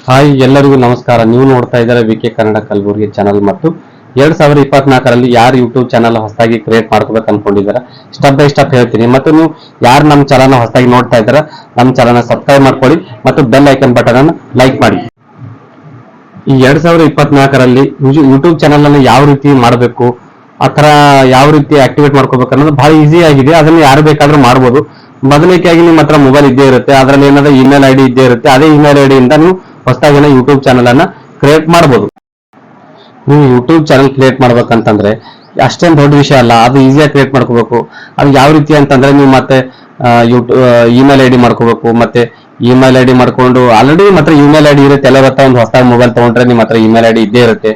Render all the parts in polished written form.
Hi ಎಲ್ಲರಿಗೂ ನಮಸ್ಕಾರ. ನೀವು ನೋಡ್ತಾ ಇದ್ದಾರೆ ವಿಕೆ ಕನ್ನಡ ಕಲಬುರಗಿ ಚಾನಲ್. ಮತ್ತು 2024ರಲ್ಲಿ ಯಾರು ಯೂಟ್ಯೂಬ್ ಚಾನಲ್ ಹೊಸದಾಗಿ ಕ್ರಿಯೇಟ್ ಮಾಡ್ಕೋಬೇಕು ಅನ್ಕೊಂಡಿದ್ದಾರೆ ಸ್ಟೆಪ್ ಬೈ ಸ್ಟೆಪ್ ಹೇಳ್ತೀನಿ. ಮತ್ತು ನೀವು ಯಾರು ನಮ್ಮ ಚಾನಲ್ ಹೊಸದಾಗಿ ನೋಡ್ತಾ ಇದ್ದಾರೆ ನಮ್ಮ ಚಾನಲ್ ಸಬ್ಸ್ಕ್ರೈಬ್ ಮಾಡ್ಕೊಳ್ಳಿ ಮತ್ತು ಬೆಲ್ ಐಕನ್ ಬಟನ್ ಅನ್ನು ಲೈಕ್ ಮಾಡಿ. ಈ 2024ರಲ್ಲಿ ಯೂಟ್ಯೂಬ್ ಚಾನಲ್ ಅನ್ನು ಯಾವ ರೀತಿ ಮಾಡಬೇಕು, ಆ ತರ ಯಾವ ರೀತಿ ಆಕ್ಟಿವೇಟ್ ಮಾಡ್ಕೋಬೇಕು ಅನ್ನೋದು ಬಹಳ ಈಸಿ ಆಗಿದೆ. ಅದನ್ನು ಯಾರು ಬೇಕಾದ್ರೂ ಮಾಡ್ಬೋದು. ಮೊದಲಿಗೆಯಾಗಿ ನಿಮ್ಮ ಹತ್ರ ಮೊಬೈಲ್ ಇದ್ದೇ ಇರುತ್ತೆ, ಅದರಲ್ಲಿ ಏನಾದ್ರು ಇಮೇಲ್ ಐಡಿ ಇದ್ದೇ ಇರುತ್ತೆ. ಅದೇ ಇಮೇಲ್ ಐಡಿ ಇಂದ ನೀವು ಹೊಸದಾಗಿನ ಯೂಟ್ಯೂಬ್ ಚಾನಲ್ ಅನ್ನ ಕ್ರಿಯೇಟ್ ಮಾಡಬಹುದು. ನೀವು ಯೂಟ್ಯೂಬ್ ಚಾನಲ್ ಕ್ರಿಯೇಟ್ ಮಾಡ್ಬೇಕಂತಂದ್ರೆ ಅಷ್ಟೇನು ದೊಡ್ಡ ವಿಷಯ ಅಲ್ಲ, ಅದು ಈಸಿಯಾಗಿ ಕ್ರಿಯೇಟ್ ಮಾಡ್ಕೋಬೇಕು. ಅದು ಯಾವ ರೀತಿ ಅಂತಂದ್ರೆ ನೀವು ಮತ್ತೆ ಇಮೇಲ್ ಐಡಿ ಮಾಡ್ಕೋಬೇಕು. ಮತ್ತೆ ಇಮೇಲ್ ಐಡಿ ಮಾಡ್ಕೊಂಡು ಆಲ್ರೆಡಿ ನಿಮ್ಮ ಹತ್ರ ಇಮೇಲ್ ಐಡಿ ಇರುತ್ತೆ, ಎಲ್ಲ ಗೊತ್ತಾ. ಒಂದು ಹೊಸದಾಗಿ ಮೊಬೈಲ್ ತಗೊಂಡ್ರೆ ನಿಮ್ಮ ಹತ್ರ ಇಮೇಲ್ ಐಡಿ ಇದ್ದೇ ಇರುತ್ತೆ.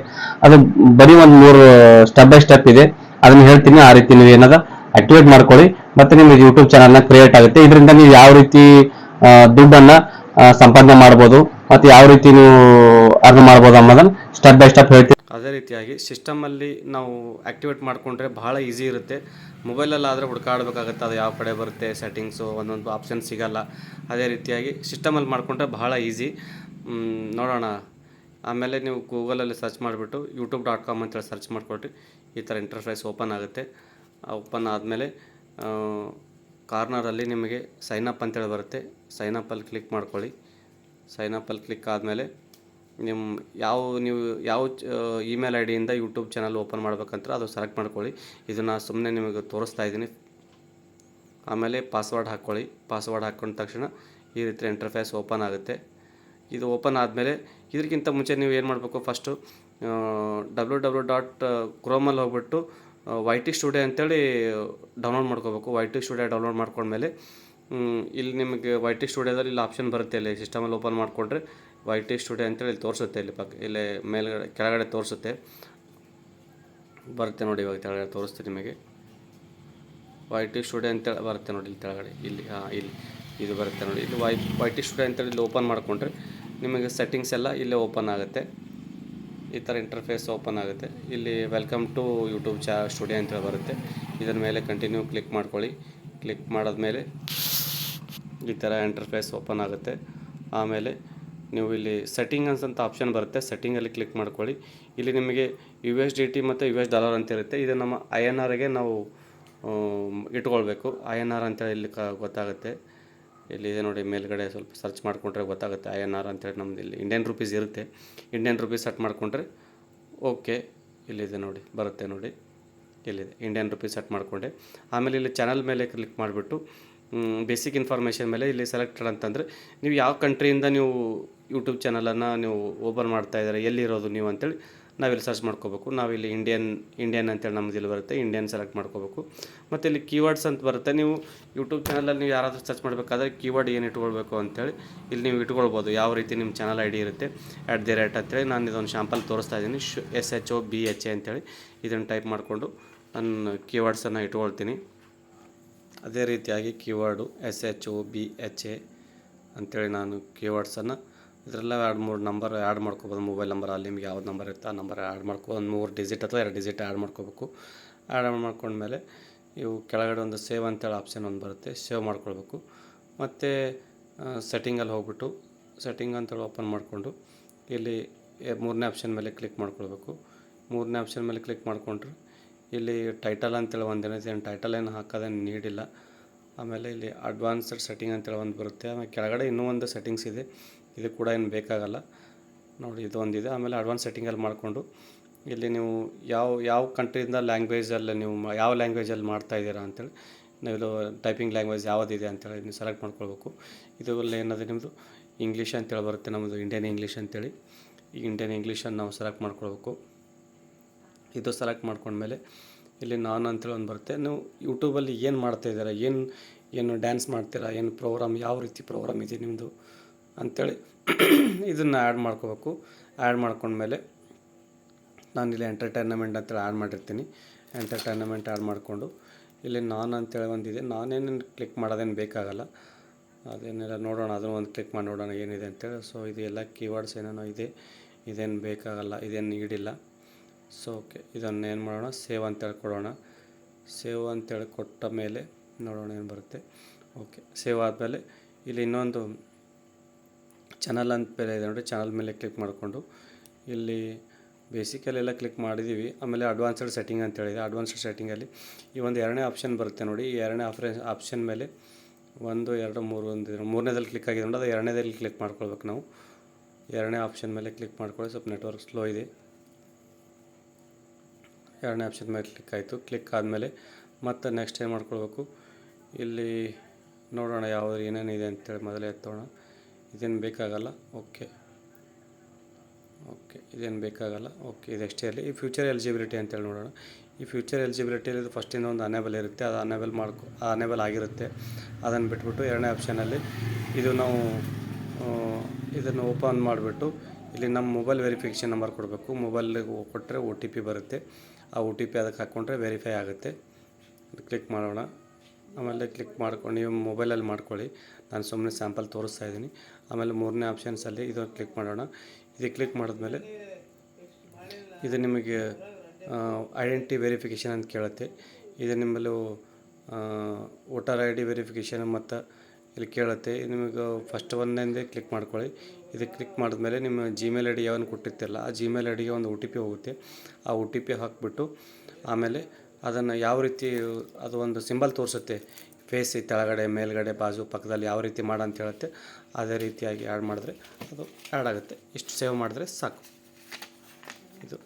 ಅದು ಬರೀ ಒಂದು 3 ಸ್ಟೆಪ್ ಬೈ ಸ್ಟೆಪ್ ಇದೆ, ಅದನ್ನ ಹೇಳ್ತೀನಿ. ಆ ರೀತಿ ನೀವು ಏನದ ಆಕ್ಟಿವೇಟ್ ಮಾಡ್ಕೊಳ್ಳಿ, ಮತ್ತೆ ನಿಮಗೆ ಯೂಟ್ಯೂಬ್ ಚಾನಲ್ ನ ಕ್ರಿಯೇಟ್ ಆಗುತ್ತೆ. ಇದರಿಂದ ನೀವು ಯಾವ ರೀತಿ ದುಡ್ಡನ್ನ ಸಂಪಾದನೆ ಮಾಡ್ಬೋದು, ಮತ್ತೆ ಯಾವ ರೀತಿ ನೀವು ಅರ್ನ್ ಮಾಡ್ಬೋದು ಅನ್ನೋದನ್ನ ಸ್ಟೆಪ್ ಬೈ ಸ್ಟೆಪ್ ಹೇಳ್ತೀನಿ. ಅದೇ ರೀತಿಯಾಗಿ ಸಿಸ್ಟಮಲ್ಲಿ ನಾವು ಆ್ಯಕ್ಟಿವೇಟ್ ಮಾಡಿಕೊಂಡ್ರೆ ಬಹಳ ಈಸಿ ಇರುತ್ತೆ. ಮೊಬೈಲಲ್ಲಿ ಆದರೆ ಹುಡುಕಾಡಬೇಕಾಗುತ್ತೆ, ಅದು ಯಾವ ಕಡೆ ಬರುತ್ತೆ, ಸೆಟ್ಟಿಂಗ್ಸು ಒಂದೊಂದು ಆಪ್ಷನ್ ಸಿಗೋಲ್ಲ. ಅದೇ ರೀತಿಯಾಗಿ ಸಿಸ್ಟಮಲ್ಲಿ ಮಾಡಿಕೊಂಡ್ರೆ ಬಹಳ ಈಸಿ. ನೋಡೋಣ. ಆಮೇಲೆ ನೀವು ಗೂಗಲಲ್ಲಿ ಸರ್ಚ್ ಮಾಡಿಬಿಟ್ಟು youtube.com ಅಂತೇಳಿ ಸರ್ಚ್ ಮಾಡಿಕೊಟ್ರಿ ಈ ಥರ ಇಂಟರ್ಫೇಸ್ ಓಪನ್ ಆಗುತ್ತೆ. ಓಪನ್ ಆದಮೇಲೆ ಕಾರ್ನರಲ್ಲಿ ನಿಮಗೆ ಸೈನಪ್ ಅಂತೇಳಿ ಬರುತ್ತೆ. ಸೈನಪ್ಪಲ್ಲಿ ಕ್ಲಿಕ್ ಮಾಡ್ಕೊಳ್ಳಿ. ಸೈನಪ್ಪಲ್ಲಿ ಕ್ಲಿಕ್ ಆದಮೇಲೆ ನೀವು ಯಾವ ಇಮೇಲ್ ಐ ಡಿಯಿಂದ ಯೂಟ್ಯೂಬ್ ಚಾನಲ್ ಓಪನ್ ಮಾಡ್ಬೇಕಂತ ಅದು ಸೆಲೆಕ್ಟ್ ಮಾಡ್ಕೊಳ್ಳಿ. ಇದನ್ನು ಸುಮ್ಮನೆ ನಿಮಗೆ ತೋರಿಸ್ತಾ ಇದ್ದೀನಿ. ಆಮೇಲೆ ಪಾಸ್ವರ್ಡ್ ಹಾಕ್ಕೊಳ್ಳಿ. ಪಾಸ್ವರ್ಡ್ ಹಾಕ್ಕೊಂಡ ತಕ್ಷಣ ಈ ರೀತಿ ಇಂಟರ್ಫೇಸ್ ಓಪನ್ ಆಗುತ್ತೆ. ಇದು ಓಪನ್ ಆದಮೇಲೆ ಇದಕ್ಕಿಂತ ಮುಂಚೆ ನೀವು ಏನು ಮಾಡಬೇಕು, ಫಸ್ಟು www.chrome ಹೋಗ್ಬಿಟ್ಟು YT ಸ್ಟುಡಿಯೋ ಅಂತೇಳಿ ಡೌನ್ಲೋಡ್ ಮಾಡ್ಕೋಬೇಕು. YT ಸ್ಟುಡಿಯೋ ಡೌನ್ಲೋಡ್ ಮಾಡ್ಕೊಂಡ್ಮೇಲೆ ಇಲ್ಲಿ ನಿಮಗೆ YT ಸ್ಟುಡಿಯೋದಲ್ಲಿ ಇಲ್ಲಿ ಆಪ್ಷನ್ ಬರುತ್ತೆ. ಇಲ್ಲಿ ಸಿಸ್ಟಮಲ್ಲಿ ಓಪನ್ ಮಾಡಿಕೊಂಡ್ರೆ YT ಸ್ಟುಡಿಯೋ ಅಂತೇಳಿ ಇಲ್ಲಿ ತೋರಿಸುತ್ತೆ. ಇಲ್ಲಿ ಮೇಲ್ಗಡೆ ಕೆಳಗಡೆ ತೋರಿಸುತ್ತೆ ಬರುತ್ತೆ ನೋಡಿ. ಇವಾಗ ಕೆಳಗಡೆ ತೋರಿಸ್ತೀನಿ ನಿಮಗೆ. YT ಸ್ಟುಡಿಯೋ ಅಂತೇಳಿ ಬರುತ್ತೆ ನೋಡಿ ಇಲ್ಲಿ ಕೆಳಗಡೆ. ಇಲ್ಲಿ ಇದು ಬರುತ್ತೆ ನೋಡಿ. ಇಲ್ಲಿ YT ಸ್ಟುಡಿಯೋ ಅಂತೇಳಿ ಇಲ್ಲಿ ಓಪನ್ ಮಾಡಿಕೊಂಡ್ರೆ ನಿಮಗೆ ಸೆಟ್ಟಿಂಗ್ಸ್ ಎಲ್ಲ ಇಲ್ಲೇ ಓಪನ್ ಆಗುತ್ತೆ. ಈ ಥರ ಇಂಟರ್ಫೇಸ್ ಓಪನ್ ಆಗುತ್ತೆ. ಇಲ್ಲಿ ವೆಲ್ಕಮ್ ಟು ಯೂಟ್ಯೂಬ್ ಸ್ಟುಡಿಯೋ ಅಂತೇಳಿ ಬರುತ್ತೆ. ಇದರ ಮೇಲೆ ಕಂಟಿನ್ಯೂ ಕ್ಲಿಕ್ ಮಾಡ್ಕೊಳ್ಳಿ. ಕ್ಲಿಕ್ ಮಾಡಿದ್ಮೇಲೆ ಈ ಥರ ಇಂಟರ್ಫೇಸ್ ಓಪನ್ ಆಗುತ್ತೆ. ಆಮೇಲೆ ನೀವು ಇಲ್ಲಿ ಸೆಟ್ಟಿಂಗ್ಸ್ ಅಂತ ಆಪ್ಷನ್ ಬರುತ್ತೆ. ಸೆಟ್ಟಿಂಗಲ್ಲಿ ಕ್ಲಿಕ್ ಮಾಡ್ಕೊಳ್ಳಿ. ಇಲ್ಲಿ ನಿಮಗೆ USDT ಮತ್ತು US$ ಅಂತ ಇರುತ್ತೆ. ಇದು ನಮ್ಮ INRಗೆ ನಾವು ಇಟ್ಕೊಳ್ಬೇಕು. INR ಅಂತೇಳಿ ಇಲ್ಲಿ ಗೊತ್ತಾಗುತ್ತೆ. ಇಲ್ಲಿದೆ ನೋಡಿ, ಮೇಲ್ಗಡೆ ಸ್ವಲ್ಪ ಸರ್ಚ್ ಮಾಡಿಕೊಂಡ್ರೆ ಗೊತ್ತಾಗುತ್ತೆ INR ಅಂತೇಳಿ. ನಮ್ಮದು ಇಲ್ಲಿ ಇಂಡಿಯನ್ ರುಪೀಸ್ ಇರುತ್ತೆ. ಇಂಡಿಯನ್ ರುಪೀಸ್ ಸೆಟ್ ಮಾಡಿಕೊಂಡ್ರೆ ಓಕೆ. ಇಲ್ಲಿದೆ ನೋಡಿ, ಬರುತ್ತೆ ನೋಡಿ, ಇಲ್ಲಿದೆ ಇಂಡಿಯನ್ ರುಪೀಸ್ ಸೆಟ್ ಮಾಡಿಕೊಂಡೆ. ಆಮೇಲೆ ಇಲ್ಲಿ ಚಾನಲ್ ಮೇಲೆ ಕ್ಲಿಕ್ ಮಾಡಿಬಿಟ್ಟು ಬೇಸಿಕ್ ಇನ್ಫಾರ್ಮೇಷನ್ ಮೇಲೆ ಇಲ್ಲಿ ಸೆಲೆಕ್ಟೆಡ್ ಅಂತಂದರೆ ನೀವು ಯಾವ ಕಂಟ್ರಿಯಿಂದ ನೀವು ಯೂಟ್ಯೂಬ್ ಚಾನಲನ್ನು ನೀವು ಓಪನ್ ಮಾಡ್ತಾಯಿದ್ದಾರೆ, ಎಲ್ಲಿರೋದು ನೀವು ಅಂತೇಳಿ ನಾವಿಲ್ಲಿ ಸರ್ಚ್ ಮಾಡ್ಕೋಬೇಕು. ನಾವಿಲ್ಲಿ ಇಂಡಿಯನ್ ಅಂತೇಳಿ ನಮ್ಮದು ಇಲ್ಲಿ ಬರುತ್ತೆ. ಇಂಡಿಯನ್ ಸೆಲೆಕ್ಟ್ ಮಾಡ್ಕೋಬೇಕು. ಮತ್ತು ಇಲ್ಲಿ ಕೀವರ್ಡ್ಸ್ ಅಂತ ಬರುತ್ತೆ. ನೀವು ಯೂಟ್ಯೂಬ್ ಚಾನಲಲ್ಲಿ ನೀವು ಯಾರಾದರೂ ಸರ್ಚ್ ಮಾಡಬೇಕಾದ್ರೆ ಕೀವರ್ಡ್ ಏನು ಇಟ್ಕೊಳ್ಬೇಕು ಅಂತೇಳಿ ಇಲ್ಲಿ ನೀವು ಇಟ್ಕೊಳ್ಬೋದು. ಯಾವ ರೀತಿ ನಿಮ್ಮ ಚಾನಲ್ ID ಇರುತ್ತೆ @ ಅಂತೇಳಿ. ನಾನು ಇದೊಂದು ಶಾಂಪಲ್ ತೋರಿಸ್ತಾ ಇದ್ದೀನಿ. SHOBHA ಅಂತೇಳಿ ಇದನ್ನು ಟೈಪ್ ಮಾಡಿಕೊಂಡು ನಾನು ಕೀವರ್ಡ್ಸನ್ನು ಇಟ್ಕೊಳ್ತೀನಿ. ಅದೇ ರೀತಿಯಾಗಿ ಕೀವರ್ಡು SHOBHA ಅಂತೇಳಿ ನಾನು ಕೀವರ್ಡ್ಸನ್ನು ಇದರೆಲ್ಲ 2-3 ನಂಬರ್ ಆ್ಯಡ್ ಮಾಡ್ಕೋಬೋದು. ಮೊಬೈಲ್ ನಂಬರ್ ಅಲ್ಲಿ ನಿಮ್ಗೆ ಯಾವ್ದು ನಂಬರ್ ಇರುತ್ತೆ ಆ ನಂಬರ್ ಆ್ಯಡ್ ಮಾಡ್ಕೊ, ಒಂದು 3 ಡಿಜಿಟ್ ಅಥವಾ 2 ಡಿಜಿಟ್ ಆ್ಯಡ್ ಮಾಡ್ಕೋಬೇಕು. ಆ್ಯಡ್ ಮಾಡ್ಕೊಂಡ್ಮೇಲೆ ಇವು ಕೆಳಗಡೆ ಒಂದು ಸೇವ್ ಅಂತೇಳಿ ಆಪ್ಷನ್ ಒಂದು ಬರುತ್ತೆ, ಸೇವ್ ಮಾಡ್ಕೊಳ್ಬೇಕು. ಮತ್ತು ಸೆಟ್ಟಿಂಗಲ್ಲಿ ಹೋಗ್ಬಿಟ್ಟು ಸೆಟ್ಟಿಂಗ್ ಅಂತೇಳಿ ಓಪನ್ ಮಾಡಿಕೊಂಡು ಇಲ್ಲಿ 3ನೇ ಆಪ್ಷನ್ ಮೇಲೆ ಕ್ಲಿಕ್ ಮಾಡ್ಕೊಳ್ಬೇಕು. 3ನೇ ಆಪ್ಷನ್ ಮೇಲೆ ಕ್ಲಿಕ್ ಮಾಡಿಕೊಂಡ್ರೆ ಇಲ್ಲಿ ಟೈಟಲ್ ಅಂತೇಳಿ ಒಂದೇನಿದೆ, ಟೈಟಲ್ ಏನು ಹಾಕೋದೇನು ನೀಡಿಲ್ಲ. ಆಮೇಲೆ ಇಲ್ಲಿ ಅಡ್ವಾನ್ಸ್ಡ್ ಸೆಟ್ಟಿಂಗ್ ಅಂತೇಳಿ ಒಂದು ಬರುತ್ತೆ. ಆಮೇಲೆ ಕೆಳಗಡೆ ಇನ್ನೂ ಒಂದು ಸೆಟ್ಟಿಂಗ್ಸ್ ಇದೆ, ಇದು ಕೂಡ ಏನು ಬೇಕಾಗಲ್ಲ ನೋಡಿ, ಇದು ಒಂದಿದೆ. ಆಮೇಲೆ ಅಡ್ವಾನ್ಸ್ ಸೆಟ್ಟಿಂಗಲ್ಲಿ ಮಾಡಿಕೊಂಡು ಇಲ್ಲಿ ನೀವು ಯಾವ ಕಂಟ್ರಿಯಿಂದ ಲ್ಯಾಂಗ್ವೇಜಲ್ಲಿ ನೀವು ಯಾವ ಲ್ಯಾಂಗ್ವೇಜಲ್ಲಿ ಮಾಡ್ತಾಯಿದ್ದೀರಾ ಅಂತೇಳಿ ನೀವು ಟೈಪಿಂಗ್ ಲ್ಯಾಂಗ್ವೇಜ್ ಯಾವುದಿದೆ ಅಂತೇಳಿ ನೀವು ಸೆಲೆಕ್ಟ್ ಮಾಡ್ಕೊಳ್ಬೇಕು. ಇದರಲ್ಲಿ ಏನದು ನಿಮ್ಮದು ಇಂಗ್ಲೀಷ್ ಅಂತೇಳಿ ಬರುತ್ತೆ, ನಮ್ಮದು ಇಂಡಿಯನ್ ಇಂಗ್ಲೀಷ್ ಅಂತೇಳಿ. ಈ ಇಂಡಿಯನ್ ಇಂಗ್ಲೀಷನ್ನು ನಾವು ಸೆಲೆಕ್ಟ್ ಮಾಡ್ಕೊಳ್ಬೇಕು. ಇದು ಸೆಲೆಕ್ಟ್ ಮಾಡ್ಕೊಂಡ್ಮೇಲೆ ಇಲ್ಲಿ ನಾನು ಅಂತೇಳಿ ಒಂದು ಬರುತ್ತೆ. ನೀವು ಯೂಟ್ಯೂಬಲ್ಲಿ ಏನು ಮಾಡ್ತಾಯಿದ್ದೀರಾ, ಏನು ಡ್ಯಾನ್ಸ್ ಮಾಡ್ತೀರಾ, ಏನು ಪ್ರೋಗ್ರಾಮ್, ಯಾವ ರೀತಿ ಪ್ರೋಗ್ರಾಮ್ ಇದೆ ನಿಮ್ಮದು ಅಂಥೇಳಿ ಇದನ್ನು ಆ್ಯಡ್ ಮಾಡ್ಕೋಬೇಕು. ಆ್ಯಡ್ ಮಾಡ್ಕೊಂಡ್ಮೇಲೆ ನಾನಿಲ್ಲಿ ಎಂಟರ್ಟೈನ್ಮೆಂಟ್ ಅಂತೇಳಿ ಆ್ಯಡ್ ಮಾಡಿರ್ತೀನಿ. ಎಂಟರ್ಟೈನ್ಮೆಂಟ್ ಆ್ಯಡ್ ಮಾಡಿಕೊಂಡು ಇಲ್ಲಿ ನಾನು ಅಂತೇಳಿ ಒಂದಿದೆ, ನಾನೇನು ಕ್ಲಿಕ್ ಮಾಡೋದೇನು ಬೇಕಾಗಲ್ಲ, ಅದೇನೆಲ್ಲ ನೋಡೋಣ, ಅದನ್ನು ಒಂದು ಕ್ಲಿಕ್ ಮಾಡಿ ನೋಡೋಣ ಏನಿದೆ ಅಂತೇಳಿ. ಸೊ ಇದು ಎಲ್ಲ ಕೀವರ್ಡ್ಸ್ ಏನೇನೋ ಇದೆ, ಇದೇನು ಬೇಕಾಗಲ್ಲ, ಇದೇನು ನೀಡಿಲ್ಲ. ಸೊ ಓಕೆ, ಇದನ್ನು ಏನು ಮಾಡೋಣ, ಸೇವ್ ಅಂತೇಳಿ ಕೊಡೋಣ. ಸೇವ್ ಅಂತೇಳಿ ಕೊಟ್ಟ ಮೇಲೆ ನೋಡೋಣ ಏನು ಬರುತ್ತೆ. ಓಕೆ, ಸೇವ್ ಆದಮೇಲೆ ಇಲ್ಲಿ ಇನ್ನೊಂದು ಚಾನಲ್ ಅಂತ ಬೇರೆ ಇದೆ ನೋಡಿ, ಚಾನಲ್ ಮೇಲೆ ಕ್ಲಿಕ್ ಮಾಡಿಕೊಂಡು ಇಲ್ಲಿ ಬೇಸಿಕಲ್ಲೆಲ್ಲ ಕ್ಲಿಕ್ ಮಾಡಿದ್ದೀವಿ. ಆಮೇಲೆ ಅಡ್ವಾನ್ಸ್ಡ್ ಸೆಟ್ಟಿಂಗ್ ಅಂತ ಹೇಳಿದೆ. ಅಡ್ವಾನ್ಸ್ಡ್ ಸೆಟ್ಟಿಂಗಲ್ಲಿ ಈ ಒಂದು ಎರಡನೇ ಆಪ್ಷನ್ ಬರುತ್ತೆ ನೋಡಿ. ಈ ಎರಡನೇ ಆಪ್ಷನ್ ಮೇಲೆ 1 2 3 ಒಂದು ಮೂರನೇದಲ್ಲಿ ಕ್ಲಿಕ್ ಆಗಿದೆ ನೋಡಿ, ಅದು ಎರಡನೇದಲ್ಲಿ ಕ್ಲಿಕ್ ಮಾಡ್ಕೊಳ್ಬೇಕು ನಾವು. ಎರಡನೇ ಆಪ್ಷನ್ ಮೇಲೆ ಕ್ಲಿಕ್ ಮಾಡ್ಕೊಳ್ಳಿ. ಸ್ವಲ್ಪ ನೆಟ್ವರ್ಕ್ ಸ್ಲೋ ಇದೆ. ಎರಡನೇ ಆಪ್ಷನ್ ಮೇಲೆ ಕ್ಲಿಕ್ ಆಯಿತು. ಕ್ಲಿಕ್ ಆದಮೇಲೆ ಮತ್ತು ನೆಕ್ಸ್ಟ್ ಏನು ಮಾಡ್ಕೊಳ್ಬೇಕು, ಇಲ್ಲಿ ನೋಡೋಣ ಯಾವುದು ಏನೇನಿದೆ ಅಂತೇಳಿ ಮೊದಲೇ ಎತ್ತೋಣ. ಇದೇನು ಬೇಕಾಗಲ್ಲ. ಓಕೆ, ಇದೇನು ಬೇಕಾಗಲ್ಲ. ಓಕೆ, ಇದಷ್ಟೇ ಇರಲಿ. ಈ ಫ್ಯೂಚರ್ ಎಲಿಜಿಬಿಲಿಟಿ ಅಂತೇಳಿ ನೋಡೋಣ. ಈ ಫ್ಯೂಚರ್ ಎಲಿಜಿಬಿಲಿಟಿಯಲ್ಲಿ ಇದು ಫಸ್ಟಿಂದ ಒಂದು ಅನೇಬಲ್ ಇರುತ್ತೆ, ಅದು ಅನೇಬಲ್ ಆಗಿರುತ್ತೆ. ಅದನ್ನು ಬಿಟ್ಬಿಟ್ಟು ಎರಡನೇ ಆಪ್ಷನಲ್ಲಿ ಇದು ನಾವು ಇದನ್ನು ಓಪನ್ ಮಾಡಿಬಿಟ್ಟು ಇಲ್ಲಿ ನಮ್ಮ ಮೊಬೈಲ್ ವೆರಿಫಿಕೇಷನ್ ನಂಬರ್ ಕೊಡಬೇಕು. ಮೊಬೈಲಿಗೆ ಕೊಟ್ಟರೆ OTP ಬರುತ್ತೆ. ಆ OTP ಅದಕ್ಕೆ ಹಾಕ್ಕೊಂಡ್ರೆ ವೆರಿಫೈ ಆಗುತ್ತೆ. ಕ್ಲಿಕ್ ಮಾಡೋಣ. ಆಮೇಲೆ ಕ್ಲಿಕ್ ಮಾಡ್ಕೊಂಡು ನೀವು ಮೊಬೈಲಲ್ಲಿ ಮಾಡ್ಕೊಳ್ಳಿ. ನಾನು ಸುಮ್ಮನೆ ಸ್ಯಾಂಪಲ್ ತೋರಿಸ್ತಾ ಇದ್ದೀನಿ. ಆಮೇಲೆ ಮೂರನೇ ಆಪ್ಷನ್ಸಲ್ಲಿ ಇದು ಕ್ಲಿಕ್ ಮಾಡೋಣ. ಇದು ಕ್ಲಿಕ್ ಮಾಡಿದ್ಮೇಲೆ ಇದು ನಿಮಗೆ ಐಡೆಂಟಿಟಿ ವೆರಿಫಿಕೇಷನ್ ಅಂತ ಕೇಳುತ್ತೆ. ಇದು ನಿಮ್ಮಲ್ಲಿ ವೋಟರ್ ID ವೆರಿಫಿಕೇಷನ್ ಮತ್ತು ಇಲ್ಲಿ ಕೇಳುತ್ತೆ. ನಿಮಗೆ ಫಸ್ಟ್ ಒಂದೇ ಕ್ಲಿಕ್ ಮಾಡ್ಕೊಳ್ಳಿ. ಇದು ಕ್ಲಿಕ್ ಮಾಡಿದ್ಮೇಲೆ ನಿಮ್ಮ Gmail ID ಯಾವನ್ನು ಕೊಟ್ಟಿರ್ತಿರಲ್ಲ, ಆ Gmail IDಗೆ ಒಂದು OTP ಹೋಗುತ್ತೆ. ಆ OTP ಹಾಕಿಬಿಟ್ಟು ಆಮೇಲೆ ಅದನ್ನು ಯಾವ ರೀತಿ ಅದು ಒಂದು ಸಿಂಬಲ್ ತೋರಿಸುತ್ತೆ, ಫೇಸ್ ಕೆಳಗಡೆ ಮೇಲ್ಗಡೆ ಬಾಜು ಪಕ್ಕದಲ್ಲಿ ಯಾವ ರೀತಿ ಮಾಡು ಅಂತ ಹೇಳುತ್ತೆ. ಅದೇ ರೀತಿಯಾಗಿ ಆ್ಯಡ್ ಮಾಡಿದ್ರೆ ಅದು ಆ್ಯಡ್ ಆಗುತ್ತೆ. ಇಷ್ಟು ಸೇವ್ ಮಾಡಿದ್ರೆ ಸಾಕು. ಇದು